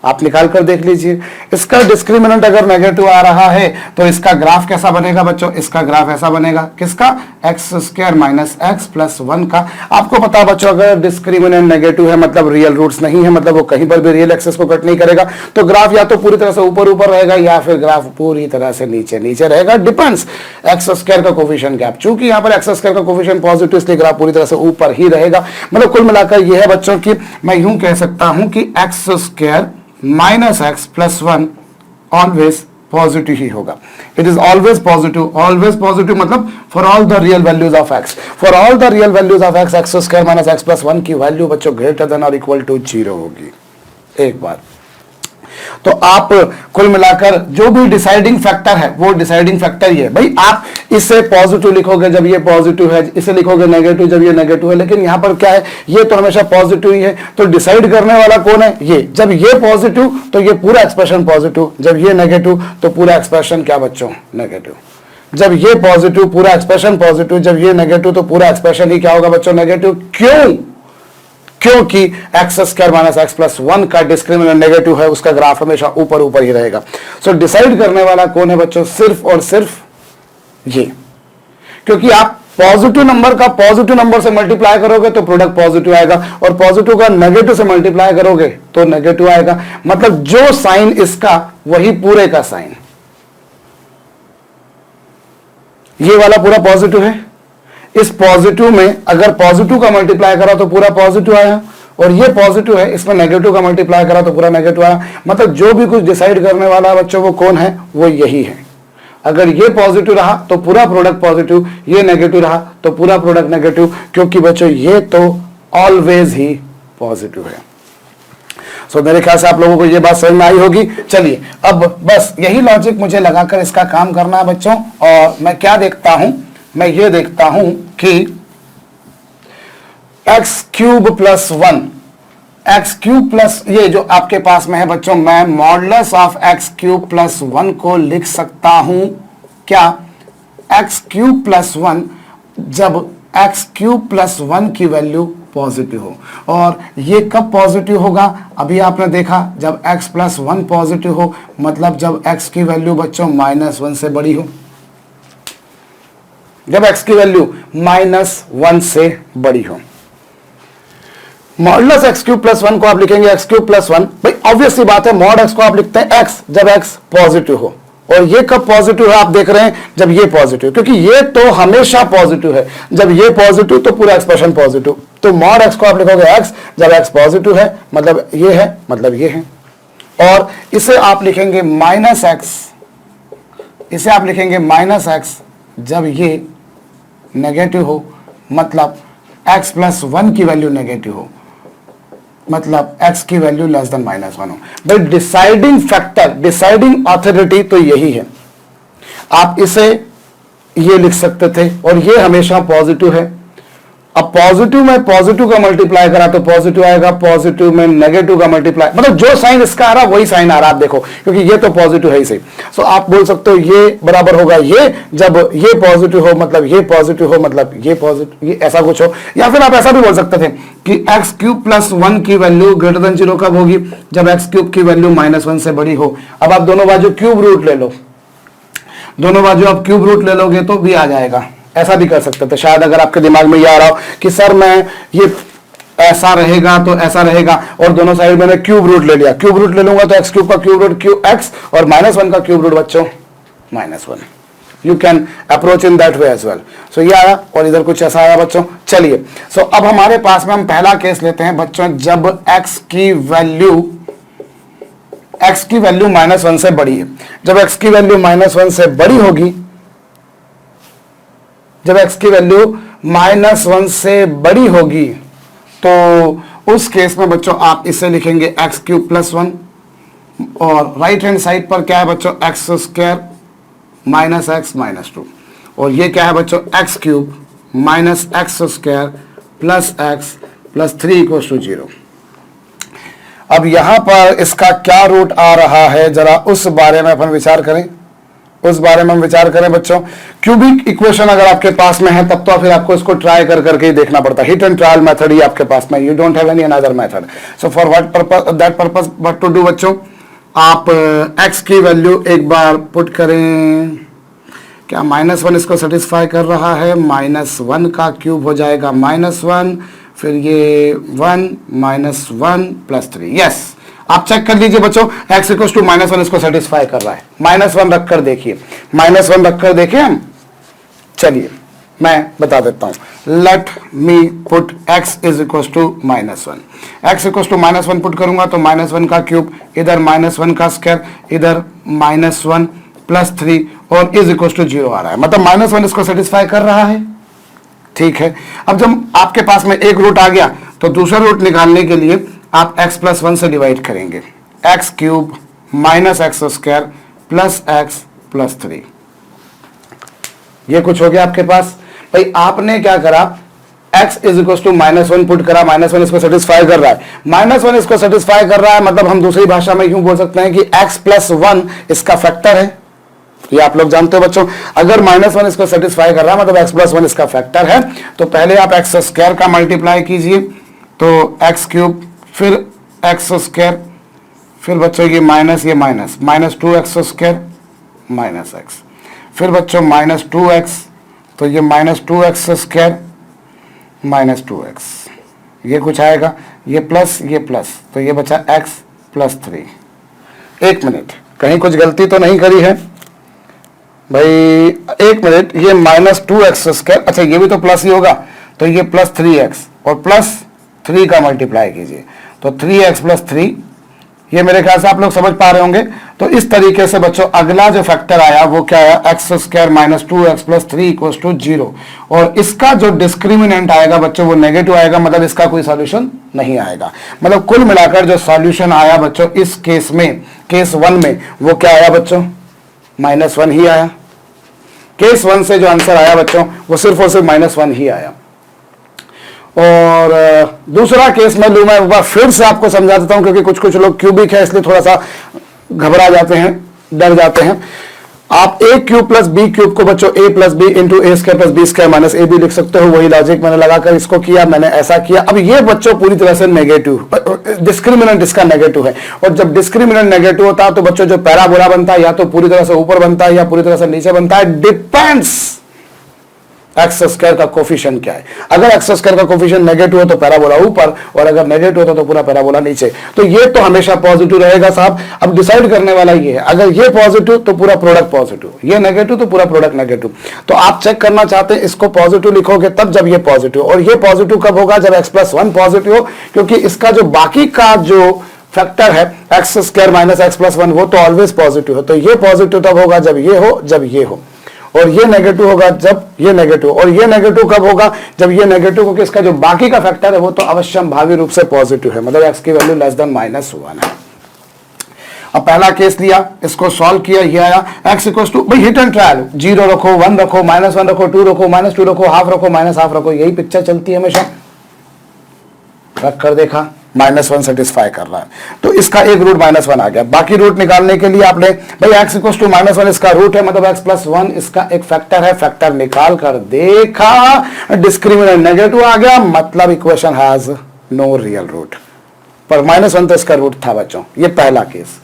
A: आप निकाल कर देख लीजिए। इसका डिस्क्रिमिनेंट अगर नेगेटिव आ रहा है तो इसका ग्राफ कैसा बनेगा बच्चों, इसका ग्राफ ऐसा बनेगा, किसका, x square minus x plus 1 का। आपको पता बच्चों अगर डिस्क्रिमिनेंट नेगेटिव है मतलब रियल रूट्स नहीं है, मतलब वो कहीं पर भी रियल एक्सेस को कट नहीं करेगा, तो ग्राफ या तो पूरी तरह से ऊपर ऊपर रहेगा या फिर ग्राफ पूरी तरह से नीचे नीचे रहेगा, डिपेंड्स एक्स स्क्वायर का कोफिशिएंट गैप। चूंकि यहाँ पर एक्स स्क्वायर का कोफिशिएंट पॉजिटिव इसलिए ग्राफ पूरी तरह से ऊपर ही रहेगा। मतलब कुल मिलाकर यह है बच्चों की मैं यूं कह सकता हूं कि x square minus x plus 1 always positive ही होगा। इट इज ऑलवेज पॉजिटिव मतलब for all the real values of x, for all the real values of x, x square minus x plus 1 की वैल्यू बच्चों greater than और equal to 0 होगी। एक बार तो आप कुल मिलाकर जो भी डिसाइडिंग फैक्टर है वो डिसाइडिंग फैक्टर ही है भाई। आप इसे पॉजिटिव लिखोगे जब ये पॉजिटिव है, इसे लिखोगे नेगेटिव जब ये नेगेटिव है, लेकिन यहां पर क्या है, ये तो हमेशा पॉजिटिव ही है। तो डिसाइड करने वाला कौन है, ये। जब ये पॉजिटिव तो ये पूरा एक्सप्रेशन पॉजिटिव, जब ये नेगेटिव तो पूरा एक्सप्रेशन क्या बच्चों, नेगेटिव। जब ये पॉजिटिव पूरा एक्सप्रेशन पॉजिटिव, जब ये नेगेटिव तो पूरा एक्सप्रेशन ही क्या होगा बच्चों, नेगेटिव। क्यों, क्योंकि x square minus x plus 1 का डिस्क्रिमिनेंट नेगेटिव है, उसका ग्राफ हमेशा ऊपर ऊपर ही रहेगा। सो डिसाइड करने वाला कौन है बच्चों, सिर्फ और सिर्फ ये। क्योंकि आप पॉजिटिव नंबर का पॉजिटिव नंबर से मल्टीप्लाई करोगे तो प्रोडक्ट पॉजिटिव आएगा, और पॉजिटिव का नेगेटिव से मल्टीप्लाई करोगे तो नेगेटिव आएगा। मतलब जो साइन इसका वही पूरे का साइन। ये वाला पूरा पॉजिटिव है, इस पॉजिटिव में अगर पॉजिटिव का मल्टीप्लाई करा तो पूरा पॉजिटिव आया, और ये पॉजिटिव है इसमें नेगेटिव का मल्टीप्लाई करा तो पूरा नेगेटिव आया। मतलब जो भी कुछ डिसाइड करने वाला बच्चों वो कौन है, वो यही है। अगर ये पॉजिटिव रहा तो पूरा प्रोडक्ट पॉजिटिव, ये नेगेटिव रहा तो पूरा प्रोडक्ट नेगेटिव, क्योंकि बच्चों ये तो ऑलवेज ही पॉजिटिव है। सो मेरे ख्याल से आप लोगों को ये बात समझ में आई होगी। चलिए अब बस यही लॉजिक मुझे लगाकर इसका काम करना है बच्चों। और मैं क्या देखता हूं, मैं ये देखता हूं कि x cube plus 1, x cube plus ये जो आपके पास में है बच्चों, मैं modulus of x cube plus 1 को लिख सकता हूं क्या, एक्स क्यूब प्लस 1 जब एक्स क्यूब प्लस 1 की वैल्यू पॉजिटिव हो। और ये कब पॉजिटिव होगा, अभी आपने देखा जब एक्स प्लस 1 पॉजिटिव हो, मतलब जब एक्स की वैल्यू बच्चों -1 से बड़ी हो। जब x की वैल्यू -1 से बड़ी हो, मॉडुलस एक्स क्यूब प्लस 1 को आप लिखेंगे एक्स क्यूब प्लस 1। भाई ऑब्वियस सी बात है, मॉड x को आप लिखते हैं x जब x पॉजिटिव हो, और ये कब पॉजिटिव है आप देख रहे हैं, जब ये पॉजिटिव, क्योंकि ये तो हमेशा पॉजिटिव है, जब ये पॉजिटिव तो पूरा एक्सप्रेशन पॉजिटिव। तो मॉड एक्स को आप लिखोगे एक्स, जब एक्स पॉजिटिव है मतलब ये है, मतलब ये है। और इसे आप लिखेंगे माइनस एक्स, इसे आप लिखेंगे माइनस एक्स जब ये नेगेटिव हो, मतलब x प्लस 1 की वैल्यू नेगेटिव हो, मतलब x की वैल्यू लेस देन -1 हो। भाई डिसाइडिंग फैक्टर, डिसाइडिंग ऑथोरिटी तो यही है। आप इसे ये लिख सकते थे, और ये हमेशा पॉजिटिव है। अब पॉजिटिव में पॉजिटिव का मल्टीप्लाई करा तो पॉजिटिव आएगा, पॉजिटिव में नेगेटिव का मल्टीप्लाई, मतलब जो साइन इसका आ रहा वही साइन आ रहा, आप देखो, क्योंकि ये तो पॉजिटिव है ही सही। सो आप बोल सकते हो ये बराबर होगा ये, जब ये पॉजिटिव हो मतलब ये पॉजिटिव हो, मतलब ये पॉजिटिव, ये ऐसा कुछ हो। या फिर आप ऐसा भी बोल सकते थे कि एक्स क्यूब प्लस 1 की वैल्यू ग्रेटर देन 0 कब होगी, जब एक्स क्यूब की वैल्यू -1 से बड़ी हो। अब आप दोनों बाजू क्यूब रूट ले लो, दोनों बाजू आप क्यूब रूट ले लोगे तो भी आ जाएगा। ऐसा भी कर सकते थे, शायद अगर आपके दिमाग में ये आ रहा हो कि सर मैं ये ऐसा रहेगा तो ऐसा रहेगा, और दोनों साइड मैंने क्यूब रूट ले लिया, क्यूब रूट ले लूंगा तो एक्स क्यूब का क्यूब रूट क्यू एक्स, और -1 का क्यूब रूट बच्चों -1। You can approach in that way as well. So ये आया, और इधर कुछ ऐसा आया बच्चों। चलिए, सो अब हमारे पास में हम पहला केस लेते हैं बच्चों, जब x की वैल्यू -1 से बड़ी है। जब x की वैल्यू -1 से बड़ी होगी, जब x की वैल्यू -1 से बड़ी होगी, तो उस केस में बच्चों आप इसे लिखेंगे एक्स क्यूब प्लस 1, और राइट हैंड साइड पर क्या है बच्चों, x square minus x minus 2, और ये क्या है बच्चों, x cube minus x square plus x plus 3 = 0। अब यहां पर इसका क्या रूट आ रहा है, जरा उस बारे में अपन विचार करें, उस बारे में हम विचार करें बच्चों। क्यूबिक इक्वेशन अगर आपके पास में है तब तो फिर आपको इसको ट्राई कर करके ही देखना पड़ता है, हिट एंड ट्रायल मेथड ही आपके पास में, you don't have any another method. So for what purpose, that purpose what to do बच्चों, आप x की वैल्यू एक बार पुट करें, क्या -1 इसको सेटिस्फाई कर रहा है, -1 का क्यूब हो जाएगा -1, फिर ये 1 -1 प्लस 3, यस। आप चेक कर लीजिए बच्चों, x = -1 इसको सेटिस्फाई कर रहा है। -1 रखकर देखिए, -1 रखकर देखें हम। चलिए मैं बता देता हूं, let me put x = -1। x = -1 put करूंगा तो -1 का क्यूब, इधर -1 का स्क्वायर, इधर -1 प्लस 3, और = 0 आ रहा है, मतलब -1 इसको सेटिस्फाई कर रहा है। ठीक है, अब जब आपके पास में एक रूट आ गया तो दूसरा रूट निकालने के लिए आप x + 1 से डिवाइड करेंगे, x cube minus x square plus x plus 3। ये कुछ हो गया आपके पास। भाई आपने क्या करा, x = -1 पुट करा, -1 इसको सेटिस्फाई कर रहा है, -1 इसको सेटिस्फाई कर रहा है, मतलब हम दूसरी भाषा में यूं बोल सकते हैं कि x + 1 इसका फैक्टर है। ये आप लोग जानते हो बच्चों, अगर -1 इसको सेटिस्फाई कर रहा है मतलब x + 1 इसका फैक्टर है, तो पहले आप एक्स स्क्वायर का मल्टीप्लाई कीजिए, तो एक्स क्यूब फिर एक्स स्क्वायर, फिर बच्चों ये minus -2x square minus x, फिर बच्चों -2x, तो ये -2x स्क्वायर माइनस 2x, ये कुछ आएगा, ये प्लस, तो ये बचा x प्लस 3। एक मिनट, कहीं कुछ गलती तो नहीं करी है भाई, एक मिनट, ये -2x स्क्वायर, अच्छा ये भी तो प्लस ही होगा, तो ये प्लस 3x और प्लस 3 का मल्टीप्लाई कीजिए, तो 3x प्लस 3, ये मेरे ख्याल से आप लोग समझ पा रहे होंगे। तो इस तरीके से बच्चों अगला जो फैक्टर आया वो क्या आया, x square minus 2x plus 3 = 0, और इसका जो डिस्क्रिमिनेंट आएगा बच्चों वो नेगेटिव आएगा, मतलब इसका कोई सॉल्यूशन नहीं आएगा। मतलब कुल मिलाकर जो सॉल्यूशन आया बच्चों इस केस में, केस 1 में, वो क्या आया बच्चों, -1 ही आया। केस 1 से जो आंसर आया बच्चों वो सिर्फ और सिर्फ -1 ही आया। और दूसरा केस मैं लूँ, मैं एक बार फिर से आपको समझा देता हूं, क्योंकि कुछ लोग क्यूबिक है इसलिए थोड़ा सा घबरा जाते हैं, डर जाते हैं। आप a cube plus B cube को बच्चों a + b × a² + b² minus ab लिख सकते हो, वही लॉजिक मैंने लगाकर इसको किया, मैंने ऐसा किया। अब ये बच्चों पूरी तरह से नेगेटिव, डिस्क्रिमिनेंट इसका नेगेटिव है, और जब डिस्क्रिमिनेंट नेगेटिव होता है तो बच्चों जो पैराबोला बनता है या तो पूरी तरह से ऊपर बनता है या पूरी तरह से नीचे बनता है, डिपेंड्स एक्स स्क्वायर का कोफिशिएंट क्या है। अगर एक्स स्क्वायर का कोफिशिएंट नेगेटिव हो तो पैराबोला ऊपर, और अगर नेगेटिव हो तो पूरा पैराबोला नीचे। तो ये तो हमेशा पॉजिटिव रहेगा साहब। अब डिसाइड करने वाला ये है, अगर ये पॉजिटिव तो पूरा प्रोडक्ट पॉजिटिव, ये नेगेटिव तो पूरा प्रोडक्ट नेगेटिव। तो आप चेक करना चाहते हैं इसको पॉजिटिव लिखोगे तब जब ये पॉजिटिव, और ये पॉजिटिव कब होगा जब x + 1 पॉजिटिव हो, क्योंकि इसका जो बाकी का जो फैक्टर है x square minus x plus 1 वो तो ऑलवेज पॉजिटिव है। तो ये पॉजिटिव तब होगा जब ये हो, जब ये हो, और ये नेगेटिव होगा जब ये नेगेटिव, और ये नेगेटिव कब होगा जब ये नेगेटिव, क्योंकि इसका जो बाकी का फैक्टर है वो तो अवश्यम भावी रूप से पॉजिटिव है, मतलब एक्स की वैल्यू लेस देन -1 है। अब पहला केस लिया, इसको सॉल्व किया, ये आया x इक्वल्स टू, भाई हिट एंड ट्रायल, 0 रखो, 1 रखो, -1 रखो, 2 रखो, -2 रखो, हाफ रखो, -हाफ रखो, यही पिक्चर चलती है हमेशा। रख कर देखा -1 सेटिस्फाई कर रहा है, तो इसका एक रूट -1 आ गया। बाकी रूट निकालने के लिए आपने भाई x इक्वल्स टू -1 इसका रूट है, मतलब x + 1 इसका एक फैक्टर है, फैक्टर निकाल कर देखा, डिस्क्रिमिनेंट नेगेटिव आ गया, मतलब equation has no real root, पर -1 तो इसका रूट था बच्चों। ये पहला केस।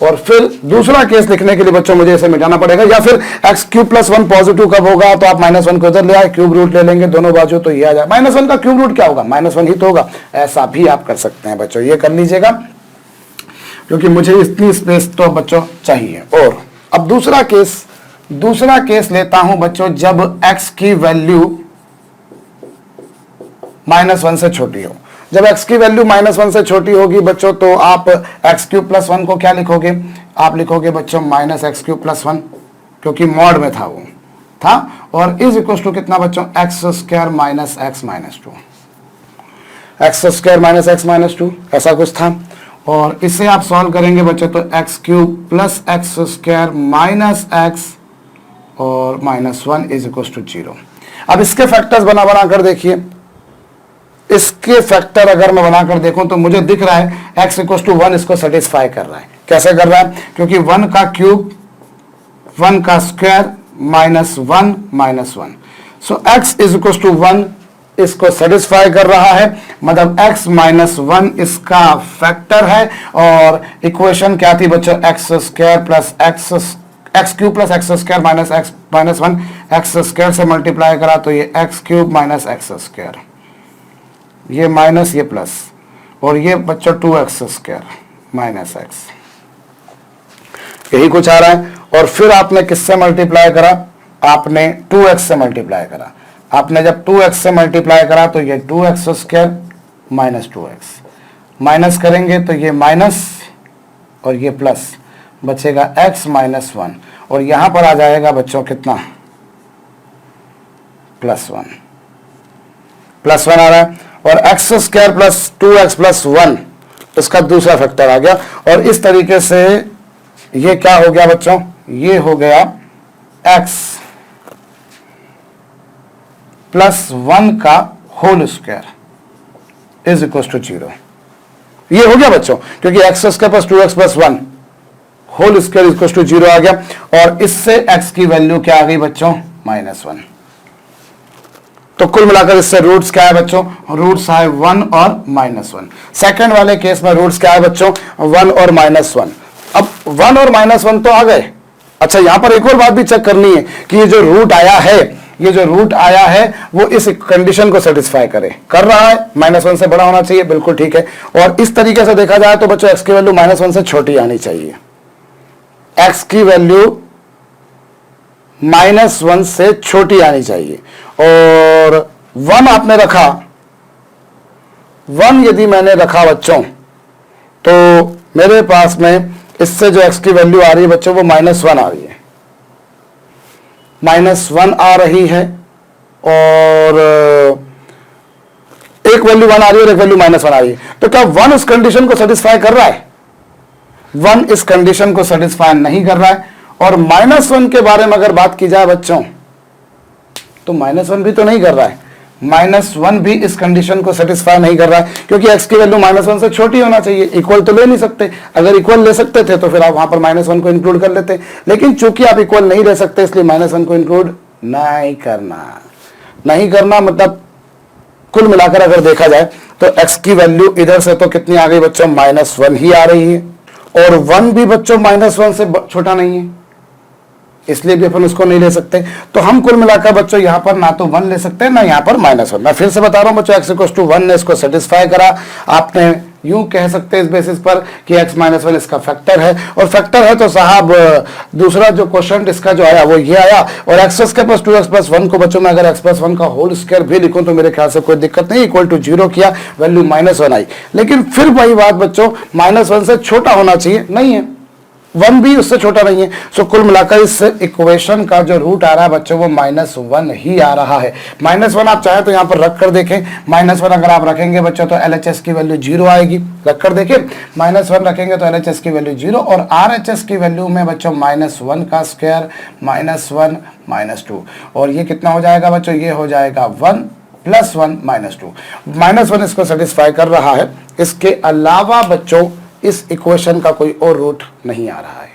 A: और फिर दूसरा केस लिखने के लिए बच्चों मुझे इसे मिटाना पड़ेगा, या फिर x³ + 1 पॉजिटिव कब होगा, तो आप -1 को इधर ले आए, क्यूब रूट ले लेंगे दोनों बाजू, तो ये आ जाए। -1 का क्यूब रूट क्या होगा, -1 ही तो होगा। ऐसा भी आप कर सकते हैं बच्चों, ये कर लीजिएगा, क्योंकि मुझे इतनी स्पेस तो बच्चों चाहिए। और अब दूसरा केस लेता हूं बच्चों, जब x की वैल्यू -1 से छोटी हो। जब x की वैल्यू -1 से छोटी होगी बच्चों, तो आप x³ + 1 को क्या लिखोगे, आप लिखोगे बच्चों -x³ + 1, क्योंकि मॉड में था वो था, और इज इक्वल टू कितना बच्चों, x² - x - 2, x² - x - 2 ऐसा कुछ था। और इसे आप सॉल्व करेंगे बच्चों, तो x³ + x² - x और -1 इज इक्वल टू 0। अब इसके फैक्टर्स बना कर देखिए, इसके फैक्टर अगर मैं बनाकर देखूं तो मुझे दिख रहा है x = 1 इसको सेटिस्फाई कर रहा है। कैसे कर रहा है, क्योंकि 1 का क्यूब, 1 का स्क्वायर, -1 -1, सो x = 1 इसको सेटिस्फाई कर रहा है, मतलब x - 1 इसका फैक्टर है। और इक्वेशन क्या थी बच्चों, x² + x³ + x² - -1, x² से मल्टीप्लाई करा तो ये x³ - x², ये माइनस ये प्लस, और ये बच्चों 2x² - x, यही कुछ आ रहा है। और फिर आपने किससे मल्टीप्लाई करा, आपने 2x से मल्टीप्लाई करा। आपने जब 2x से मल्टीप्लाई करा तो ये 2x² - 2x, माइनस करेंगे तो ये माइनस और ये प्लस, बचेगा x - 1, और यहां पर आ जाएगा बच्चों कितना, +1 आ रहा है। और x² + 2x + 1 इसका दूसरा फैक्टर आ गया, और इस तरीके से ये क्या हो गया बच्चों, ये हो गया x + 1 का whole square is equal to 0। ये हो गया बच्चों, क्योंकि x² + 2x + 1 whole square is equal to 0 आ गया। और इससे x की वैल्यू क्या आ गई बच्चों, -1। तो कुल मिलाकर इससे रूट्स क्या है बच्चों, रूट्स है 1 और -1। सेकंड वाले केस में रूट्स क्या है बच्चों, 1 और -1। अब 1 और -1 तो आ गए। अच्छा, यहां पर एक और बात भी चेक करनी है कि ये जो रूट आया है वो इस कंडीशन को सेटिस्फाई कर रहा है, -1 से बड़ा होना चाहिए, बिल्कुल ठीक है। और इस तरीके से देखा जाए तो बच्चों x की वैल्यू -1 से छोटी आनी चाहिए, x की वैल्यू -1 से छोटी आनी चाहिए। और 1 आपने रखा, 1 यदि मैंने रखा बच्चों, तो मेरे पास में इससे जो x की वैल्यू आ रही है बच्चों वो -1 आ रही है, -1 आ रही है, और एक वैल्यू 1 आ रही है और एक वैल्यू -1 आ रही है। तो क्या 1 इस कंडीशन को सेटिस्फाई कर रहा है, 1 इस कंडीशन को सेटिस्फाई नहीं कर रहा है। और -1 के बारे में अगर बात की जाए बच्चों, तो -1 भी तो नहीं कर रहा है, -1 भी इस कंडीशन को सेटिस्फाई नहीं कर रहा है, क्योंकि x की वैल्यू -1 से छोटी होना चाहिए। इक्वल तो ले नहीं सकते, अगर इक्वल ले सकते थे तो फिर आप वहां पर -1 को इंक्लूड कर लेते, लेकिन चूंकि आप इक्वल नहीं ले सकते इसलिए -1 को इंक्लूड नहीं करना। मतलब कुल मिलाकर अगर देखा जाए तो x की वैल्यू इधर से तो कितनी आ गई बच्चों, -1 ही आ रही है, और 1 भी बच्चों -1 से छोटा नहीं है, इसलिए भी अपन उसको नहीं ले सकते। तो हम कुल मिलाकर बच्चों यहाँ पर ना तो 1 ले सकते हैं ना यहाँ पर -1। मैं फिर से बता रहा हूँ बच्चों, x=1 ने इसको सेटिस्फाई करा। आपने यूं कह सकते हैं इस बेसिस पर कि x - 1 इसका फैक्टर है, और फैक्टर है तो साहब दूसरा जो क्वेश्चन इसका जो आया वो ये आया। और x² + 2x + 1 को बच्चों मैं अगर x + 1 का होल स्क्वायर भी लिखूं तो मेरे ख्याल से कोई दिक्कत नहीं, इक्वल टू 0 किया, वैल्यू -1 आई। लेकिन फिर वही बात बच्चों, -1 से छोटा होना चाहिए, नहीं है, 1 भी उससे छोटा नहीं है। सो कुल मिलाकर इस इक्वेशन का जो रूट आ रहा है बच्चों वो -1 ही आ रहा है। -1 आप चाहे तो यहाँ पर रख कर देखें, -1 अगर आप रखेंगे बच्चों तो LHS की वैल्यू 0 आएगी। रख कर देखें, -1 रखेंगे तो LHS की वैल्यू 0, और RHS की वैल्यू में बच्चों -1 का स्क्वायर -1 -2, और ये कितना हो जाएगा बच्चों, ये हो जाएगा 1 + 1 -2। -1 इसको सेटिस्फाई कर रहा है। इसके अलावा बच्चों इस इक्वेशन का कोई और रूट नहीं आ रहा है।